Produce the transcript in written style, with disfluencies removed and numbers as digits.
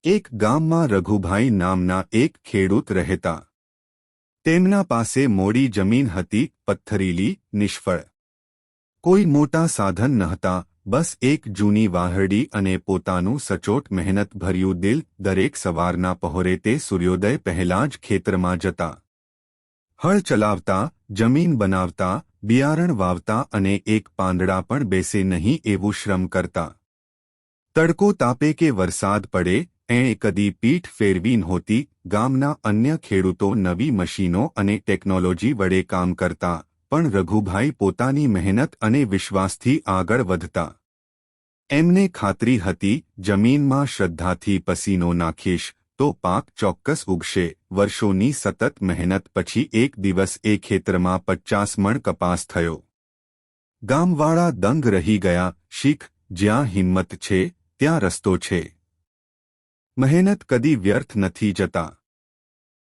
એક ગામમાં રઘુભાઈ નામના એક ખેડૂત રહેતા. તેમના પાસે મોડી જમીન હતી, પથ્થરીલી, નિષ્ફળ. કોઈ મોટા સાધન નહોતા, બસ એક જૂની વાહરડી અને પોતાનું સચોટ મહેનતભર્યું દિલ. દરેક સવારના પહોરે તે સૂર્યોદય પહેલાં જ ખેતરમાં જતા. હળ ચલાવતા, જમીન બનાવતા, બિયારણ વાવતા અને એક પાંદડા પણ બેસે નહીં એવું શ્રમ કરતા. તડકો તાપે કે વરસાદ પડે, એણે કદી પીઠ ફેરવી નહોતી. ગામના અન્ય ખેડૂતો નવી મશીનો અને ટેકનોલોજી વડે કામ કરતા, પણ રઘુભાઈ પોતાની મહેનત અને વિશ્વાસથી આગળ વધતા. એમને ખાતરી હતી, જમીનમાં શ્રદ્ધાથી પસીનો નાખીશ તો પાક ચોક્કસ ઉગશે. વર્ષોની સતત મહેનત પછી એક દિવસ એ ખેતરમાં 50 મણ કપાસ થયો. ગામવાળા દંગ રહી ગયા. શીખ, જ્યાં હિંમત છે ત્યાં રસ્તો છે. મહેનત કદી વ્યર્થ નથી જતા.